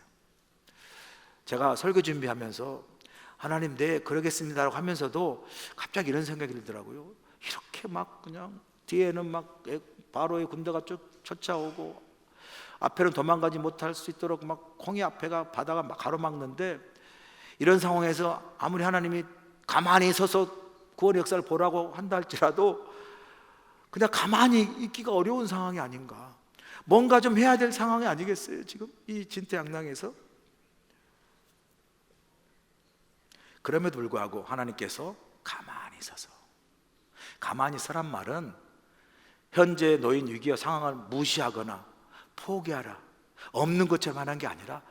제가 설교 준비하면서 하나님 네 그러겠습니다라고 하면서도 갑자기 이런 생각이 들더라고요. 이렇게 막 그냥 뒤에는 막 바로의 군대가 쫓아오고 앞에는 도망가지 못할 수 있도록 막 홍해 앞에가 바다가 막 가로막는데, 이런 상황에서 아무리 하나님이 가만히 서서 구원의 역사를 보라고 한다 할지라도 그냥 가만히 있기가 어려운 상황이 아닌가. 뭔가 좀 해야 될 상황이 아니겠어요? 지금 이 진퇴양난에서. 그럼에도 불구하고 하나님께서 가만히 서서, 가만히 서란 말은 현재 놓인 위기와 상황을 무시하거나 포기하라, 없는 것처럼 하는 게 아니라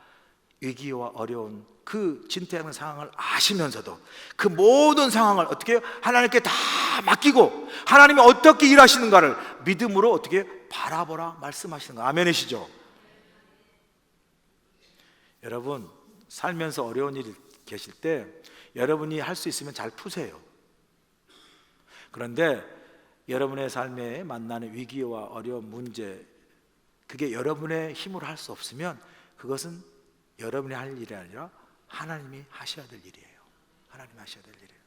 위기와 어려운 그 진퇴양난 상황을 아시면서도 그 모든 상황을 어떻게 해요? 하나님께 다 맡기고 하나님이 어떻게 일하시는가를 믿음으로 어떻게 바라보라 말씀하시는 거. 아멘이시죠? 여러분 살면서 어려운 일이 계실 때 여러분이 할 수 있으면 잘 푸세요. 그런데 여러분의 삶에 만나는 위기와 어려운 문제, 그게 여러분의 힘으로 할 수 없으면 그것은 여러분이 할 일이 아니라 하나님이 하셔야 될 일이에요. 하나님이 하셔야 될 일이에요.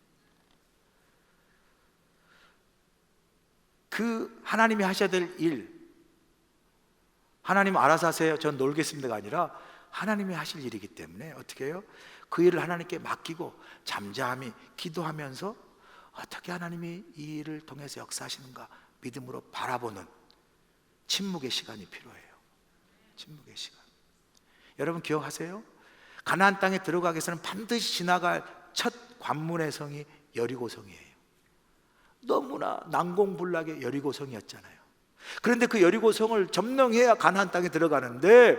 그 하나님이 하셔야 될 일, 하나님 알아서 하세요, 전 놀겠습니다가 아니라 하나님이 하실 일이기 때문에 어떻게 해요? 그 일을 하나님께 맡기고 잠잠히 기도하면서 어떻게 하나님이 이 일을 통해서 역사하시는가 믿음으로 바라보는 침묵의 시간이 필요해요. 침묵의 시간. 여러분 기억하세요? 가나안 땅에 들어가기 위해서는 반드시 지나갈 첫 관문의 성이 여리고성이에요. 너무나 난공불락의 여리고성이었잖아요. 그런데 그 여리고성을 점령해야 가나안 땅에 들어가는데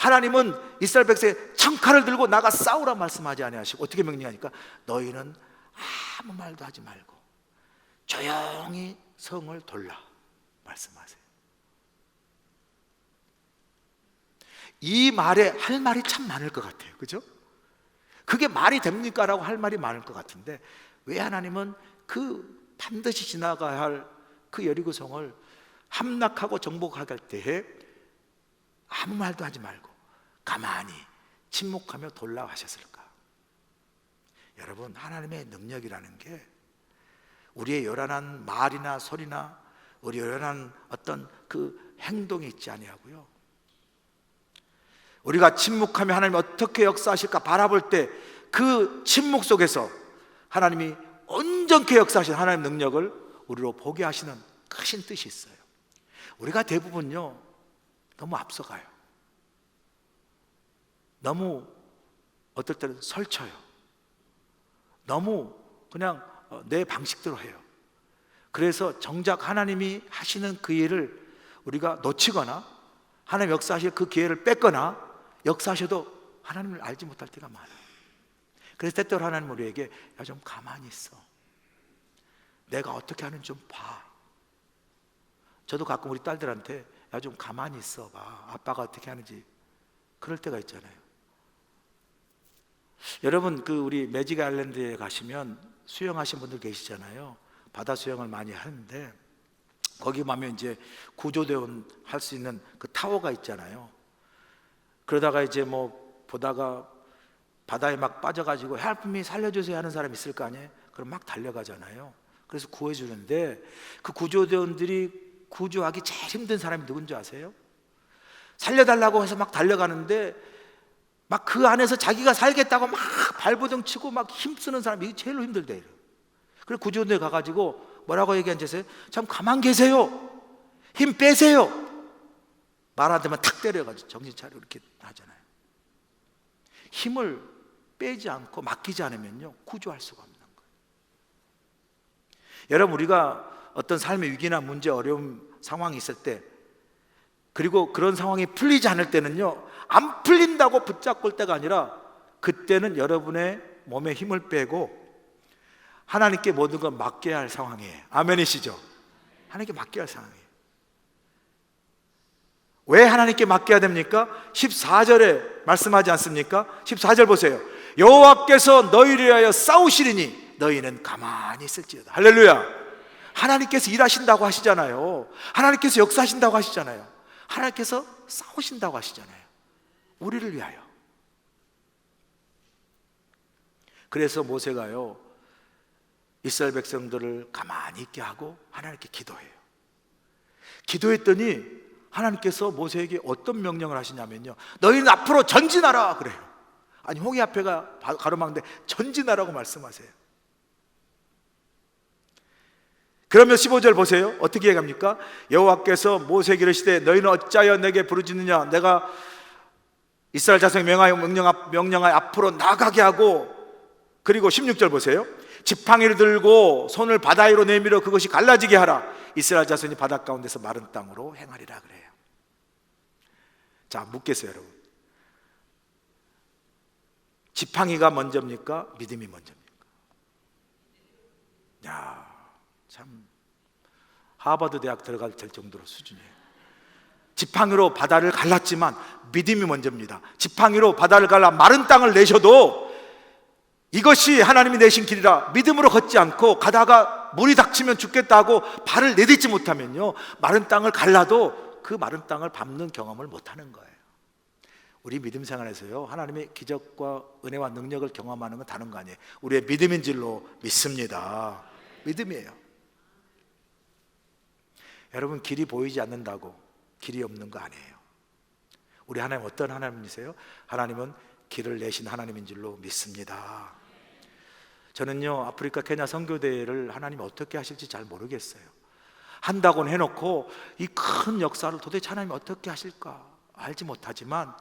하나님은 이스라엘 백성에 창칼을 들고 나가 싸우라 말씀하지 아니하시고 어떻게 명령하니까 너희는 아무 말도 하지 말고 조용히 성을 돌라 말씀하세요. 이 말에 할 말이 참 많을 것 같아요. 그죠? 그게 말이 됩니까? 라고 할 말이 많을 것 같은데 왜 하나님은 그 반드시 지나가야 할 그 여리고성을 함락하고 정복할 때에 아무 말도 하지 말고 가만히 침묵하며 돌라 하셨을까? 여러분, 하나님의 능력이라는 게 우리의 요란한 말이나 소리나 우리 요란한 어떤 그 행동이 있지 아니하고요, 우리가 침묵하며 하나님이 어떻게 역사하실까 바라볼 때 그 침묵 속에서 하나님이 온전케 역사하신 하나님의 능력을 우리로 보게 하시는 크신 뜻이 있어요. 우리가 대부분요 너무 앞서가요. 너무 어떨 때는 설쳐요. 너무 그냥 내 방식대로 해요. 그래서 정작 하나님이 하시는 그 일을 우리가 놓치거나 하나님 역사하실 그 기회를 뺏거나 역사하셔도 하나님을 알지 못할 때가 많아요. 그래서 때때로 하나님 우리에게 야, 좀 가만히 있어. 내가 어떻게 하는지 좀 봐. 저도 가끔 우리 딸들한테 야, 좀 가만히 있어 봐. 아빠가 어떻게 하는지. 그럴 때가 있잖아요. 여러분, 그 우리 매직 아일랜드에 가시면 수영하신 분들 계시잖아요. 바다 수영을 많이 하는데 거기 가면 이제 구조대원 할 수 있는 그 타워가 있잖아요. 그러다가 이제 뭐 보다가 바다에 막 빠져가지고 help me 살려주세요 하는 사람 있을 거 아니에요. 그럼 막 달려가잖아요. 그래서 구해주는데 그 구조대원들이 구조하기 제일 힘든 사람이 누군지 아세요? 살려달라고 해서 막 달려가는데 막 그 안에서 자기가 살겠다고 막 발버둥 치고 막 힘쓰는 사람이 제일 힘들대요. 그래서 구조대에 가가지고 뭐라고 얘기한지 아세요? 참 가만 계세요. 힘 빼세요. 말 안 되면 탁 때려가지고 정신 차려 이렇게 하잖아요. 힘을 빼지 않고 맡기지 않으면요 구조할 수가 없는 거예요. 여러분, 우리가 어떤 삶의 위기나 문제, 어려움 상황이 있을 때 그리고 그런 상황이 풀리지 않을 때는요 안 풀린다고 붙잡을 때가 아니라 그때는 여러분의 몸에 힘을 빼고 하나님께 모든 걸 맡겨야 할 상황이에요. 아멘이시죠? 하나님께 맡겨야 할 상황이에요. 왜 하나님께 맡겨야 됩니까? 14절에 말씀하지 않습니까? 14절 보세요. 여호와께서 너희를 위하여 싸우시리니 너희는 가만히 있을지어다. 할렐루야. 하나님께서 일하신다고 하시잖아요. 하나님께서 역사하신다고 하시잖아요. 하나님께서 싸우신다고 하시잖아요. 우리를 위하여. 그래서 모세가요 이스라엘 백성들을 가만히 있게 하고 하나님께 기도해요. 기도했더니 하나님께서 모세에게 어떤 명령을 하시냐면요 너희는 앞으로 전진하라 그래요. 아니 홍해 앞에가 가로막는데 전진하라고 말씀하세요. 그러면 15절 보세요. 어떻게 얘기합니까? 여호와께서 모세에게 이르시되 너희는 어찌하여 내게 부르짖느냐? 내가 이스라엘 자손에 명령하여 앞으로 나가게 하고, 그리고 16절 보세요. 지팡이를 들고 손을 바다 위로 내밀어 그것이 갈라지게 하라. 이스라엘 자손이 바다 가운데서 마른 땅으로 행하리라 그래요. 자, 묻겠어요 여러분, 지팡이가 먼저입니까? 믿음이 먼저입니까? 야, 참 하버드 대학 들어갈 될 정도로 수준이에요. 지팡이로 바다를 갈랐지만 믿음이 먼저입니다. 지팡이로 바다를 갈라 마른 땅을 내셔도 이것이 하나님이 내신 길이라 믿음으로 걷지 않고 가다가 물이 닥치면 죽겠다고 발을 내딛지 못하면요 마른 땅을 갈라도 그 마른 땅을 밟는 경험을 못하는 거예요. 우리 믿음 생활에서요 하나님의 기적과 은혜와 능력을 경험하는 건 다른 거 아니에요. 우리의 믿음인 줄로 믿습니다. 믿음이에요. 여러분, 길이 보이지 않는다고 길이 없는 거 아니에요. 우리 하나님 어떤 하나님이세요? 하나님은 길을 내신 하나님인 줄로 믿습니다. 저는요 아프리카 케냐 선교대회를 하나님이 어떻게 하실지 잘 모르겠어요. 한다고는 해놓고 이 큰 역사를 도대체 하나님이 어떻게 하실까 알지 못하지만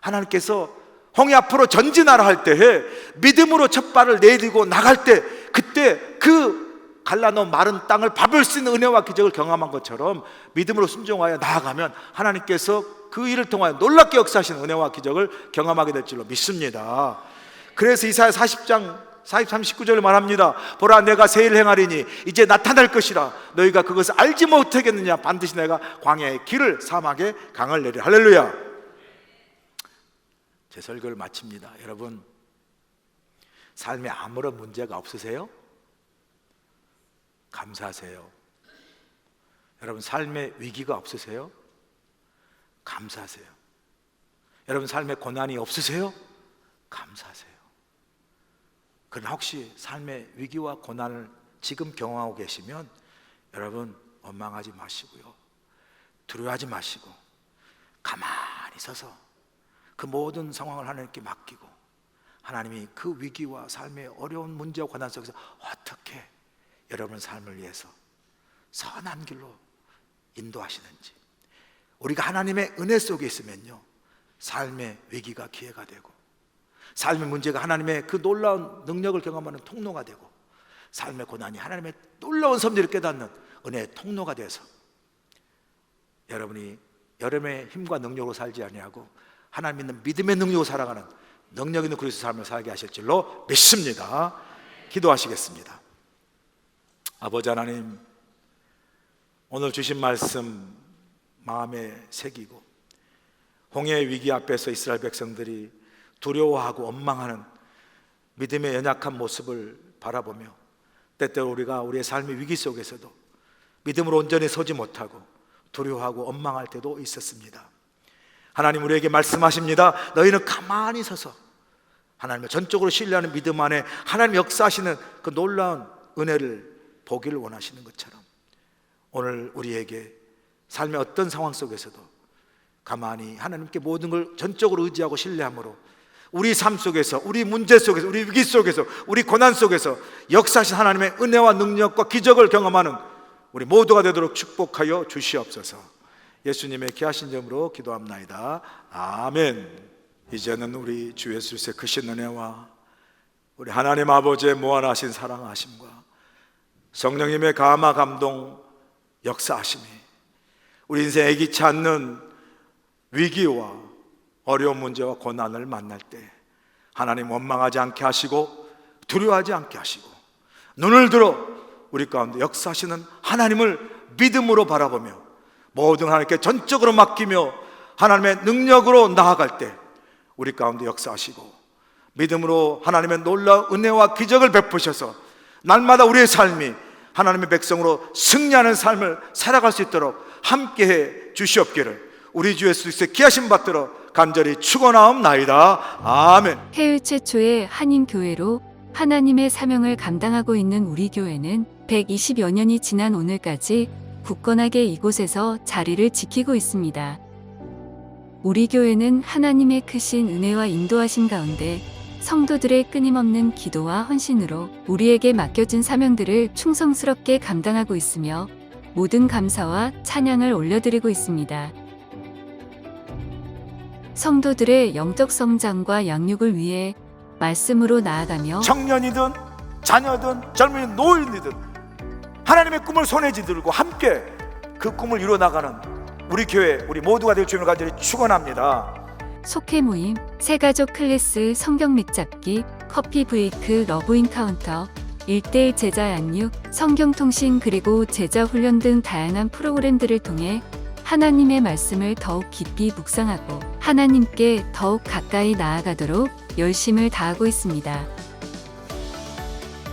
하나님께서 홍해 앞으로 전진하라 할 때에 믿음으로 첫 발을 내딛고 나갈 때 그때 그 갈라놓은 마른 땅을 밟을 수 있는 은혜와 기적을 경험한 것처럼 믿음으로 순종하여 나아가면 하나님께서 그 일을 통하여 놀랍게 역사하시는 은혜와 기적을 경험하게 될 줄로 믿습니다. 그래서 이사야 40장 43, 19절을 말합니다. 보라, 내가 새 일을 행하리니 이제 나타날 것이라. 너희가 그것을 알지 못하겠느냐. 반드시 내가 광야의 길을, 사막에 강을 내리라. 할렐루야. 제 설교를 마칩니다. 여러분, 삶에 아무런 문제가 없으세요? 감사하세요. 여러분, 삶에 위기가 없으세요? 감사하세요. 여러분, 삶에 고난이 없으세요? 감사하세요. 그러나 혹시 삶의 위기와 고난을 지금 경험하고 계시면 여러분, 원망하지 마시고요, 두려워하지 마시고 가만히 서서 그 모든 상황을 하나님께 맡기고, 하나님이 그 위기와 삶의 어려운 문제와 고난 속에서 어떻게 여러분의 삶을 위해서 선한 길로 인도하시는지, 우리가 하나님의 은혜 속에 있으면요, 삶의 위기가 기회가 되고, 삶의 문제가 하나님의 그 놀라운 능력을 경험하는 통로가 되고, 삶의 고난이 하나님의 놀라운 섭리를 깨닫는 은혜의 통로가 돼서 여러분이 여러분의 힘과 능력으로 살지 아니하고 하나님 있는 믿음의 능력으로 살아가는 능력 있는 그리스도 삶을 살게 하실 줄로 믿습니다. 기도하시겠습니다. 아버지 하나님, 오늘 주신 말씀 마음에 새기고, 홍해의 위기 앞에서 이스라엘 백성들이 두려워하고 원망하는 믿음의 연약한 모습을 바라보며, 때때로 우리가 우리의 삶의 위기 속에서도 믿음으로 온전히 서지 못하고 두려워하고 원망할 때도 있었습니다. 하나님, 우리에게 말씀하십니다. 너희는 가만히 서서 하나님을 전적으로 신뢰하는 믿음 안에 하나님 역사하시는 그 놀라운 은혜를 보기를 원하시는 것처럼, 오늘 우리에게 삶의 어떤 상황 속에서도 가만히 하나님께 모든 걸 전적으로 의지하고 신뢰함으로 우리 삶 속에서, 우리 문제 속에서, 우리 위기 속에서, 우리 고난 속에서 역사하신 하나님의 은혜와 능력과 기적을 경험하는 우리 모두가 되도록 축복하여 주시옵소서. 예수님의 귀하신 이름으로 기도합나이다. 아멘. 이제는 우리 주 예수의 크신 은혜와 우리 하나님 아버지의 무한하신 사랑하심과 성령님의 감화 감동 역사하심이 우리 인생에 예기치 않는 위기와 어려운 문제와 고난을 만날 때 하나님 원망하지 않게 하시고 두려워하지 않게 하시고, 눈을 들어 우리 가운데 역사하시는 하나님을 믿음으로 바라보며 모든 하나님께 전적으로 맡기며 하나님의 능력으로 나아갈 때 우리 가운데 역사하시고, 믿음으로 하나님의 놀라운 은혜와 기적을 베푸셔서 날마다 우리의 삶이 하나님의 백성으로 승리하는 삶을 살아갈 수 있도록 함께해 주시옵기를 우리 주 예수 그리스도의 귀하신 받들어 간절히 축원하옵나이다. 아멘. 해외 최초의 한인교회로 하나님의 사명을 감당하고 있는 우리 교회는 120여 년이 지난 오늘까지 굳건하게 이곳에서 자리를 지키고 있습니다. 우리 교회는 하나님의 크신 은혜와 인도하심 가운데 성도들의 끊임없는 기도와 헌신으로 우리에게 맡겨진 사명들을 충성스럽게 감당하고 있으며 모든 감사와 찬양을 올려드리고 있습니다. 성도들의 영적 성장과 양육을 위해 말씀으로 나아가며 청년이든 자녀든 젊은이 노인이든 하나님의 꿈을 손에 쥐들고 함께 그 꿈을 이루어나가는 우리 교회, 우리 모두가 될 주님을 간절히 축원합니다. 속회 모임, 새가족 클래스, 성경 믹잡기, 커피 브레이크, 러브 인카운터, 1:1 제자 양육, 성경통신, 그리고 제자 훈련 등 다양한 프로그램들을 통해 하나님의 말씀을 더욱 깊이 묵상하고 하나님께 더욱 가까이 나아가도록 열심을 다하고 있습니다.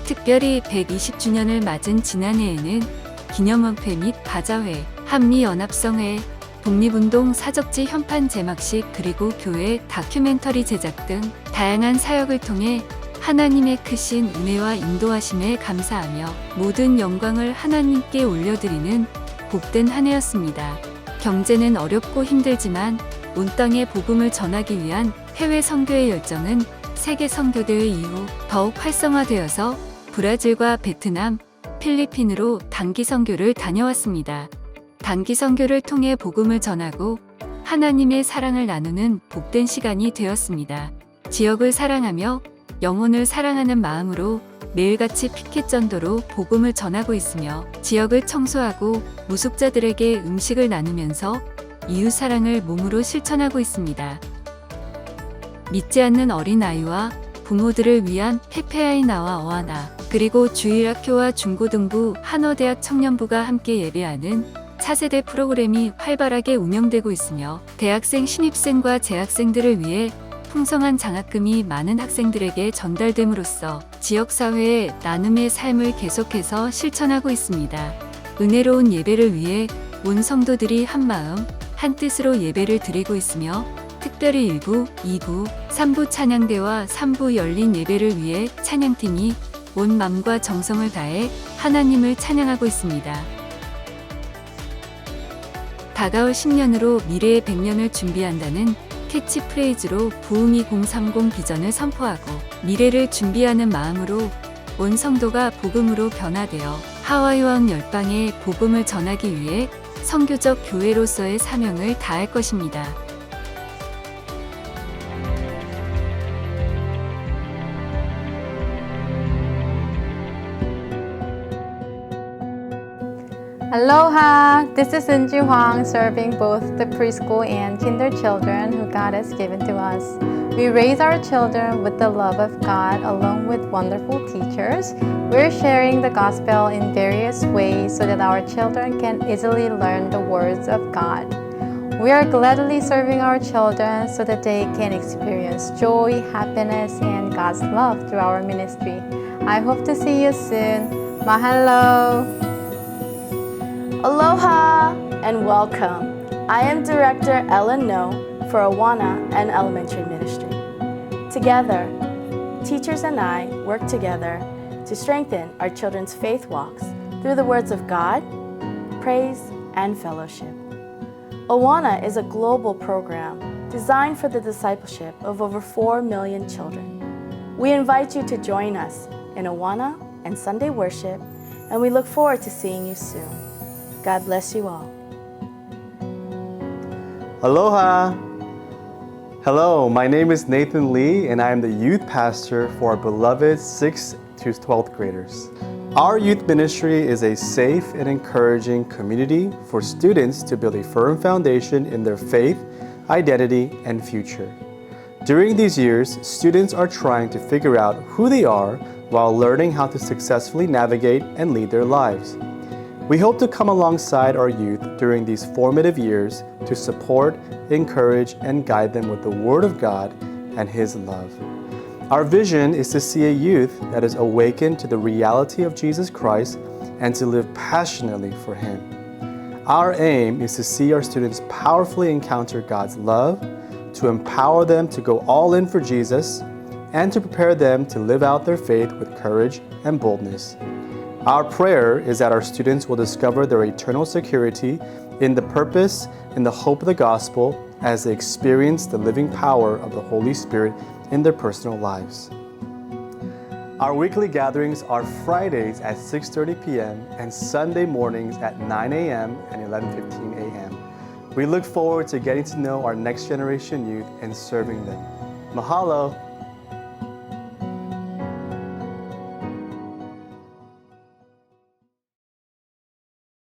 특별히 120주년을 맞은 지난해에는 기념원회 및 바자회, 한미연합성회, 독립운동 사적지 현판 제막식, 그리고 교회 다큐멘터리 제작 등 다양한 사역을 통해 하나님의 크신 은혜와 인도하심에 감사하며 모든 영광을 하나님께 올려드리는 복된 한 해였습니다. 경제는 어렵고 힘들지만 온 땅에 복음을 전하기 위한 해외 선교의 열정은 세계 선교대회 이후 더욱 활성화되어서 브라질과 베트남, 필리핀으로 단기 선교를 다녀왔습니다. 단기 선교를 통해 복음을 전하고 하나님의 사랑을 나누는 복된 시간이 되었습니다. 지역을 사랑하며 영혼을 사랑하는 마음으로 매일같이 피켓 전도로 복음을 전하고 있으며 지역을 청소하고 무숙자들에게 음식을 나누면서 이웃 사랑을 몸으로 실천하고 있습니다. 믿지 않는 어린아이와 부모들을 위한 페페아이나와 어하나, 그리고 주일학교와 중고등부, 한어대학 청년부가 함께 예배하는 차세대 프로그램이 활발하게 운영되고 있으며 대학생 신입생과 재학생들을 위해 풍성한 장학금이 많은 학생들에게 전달됨으로써 지역사회의 나눔의 삶을 계속해서 실천하고 있습니다. 은혜로운 예배를 위해 온 성도들이 한마음, 한뜻으로 예배를 드리고 있으며 특별히 1부, 2부, 3부 찬양대와 3부 열린 예배를 위해 찬양팀이 온 마음과 정성을 다해 하나님을 찬양하고 있습니다. 다가올 10년으로 미래의 100년을 준비한다는 캐치프레이즈로 부흥 2030 비전을 선포하고 미래를 준비하는 마음으로 온 성도가 복음으로 변화되어 하와이와 열방에 복음을 전하기 위해 선교적 교회로서의 사명을 다할 것입니다. Aloha! This is Sinju Huang, serving both the preschool and kinder children who God has given to us. We raise our children with the love of God along with wonderful teachers. We're sharing the gospel in various ways so that our children can easily learn the words of God. We are gladly serving our children so that they can experience joy, happiness, and God's love through our ministry. I hope to see you soon. Mahalo! Aloha and welcome. I am Director Ellen No for Awana and Elementary Ministry. Together, teachers and I work together to strengthen our children's faith walks through the words of God, praise, and fellowship. Awana is a global program designed for the discipleship of over 4 million children. We invite you to join us in Awana and Sunday worship, and we look forward to seeing you soon. God bless you all. Aloha! Hello, my name is Nathan Lee and I am the youth pastor for our beloved 6th to 12th graders. Our youth ministry is a safe and encouraging community for students to build a firm foundation in their faith, identity, and future. During these years, students are trying to figure out who they are while learning how to successfully navigate and lead their lives. We hope to come alongside our youth during these formative years to support, encourage, and guide them with the Word of God and His love. Our vision is to see a youth that is awakened to the reality of Jesus Christ and to live passionately for Him. Our aim is to see our students powerfully encounter God's love, to empower them to go all in for Jesus, and to prepare them to live out their faith with courage and boldness. Our prayer is that our students will discover their eternal security in the purpose and the hope of the gospel as they experience the living power of the Holy Spirit in their personal lives. Our weekly gatherings are Fridays at 6:30 p.m. and Sunday mornings at 9 a.m. and 11:15 a.m. We look forward to getting to know our next generation youth and serving them. Mahalo!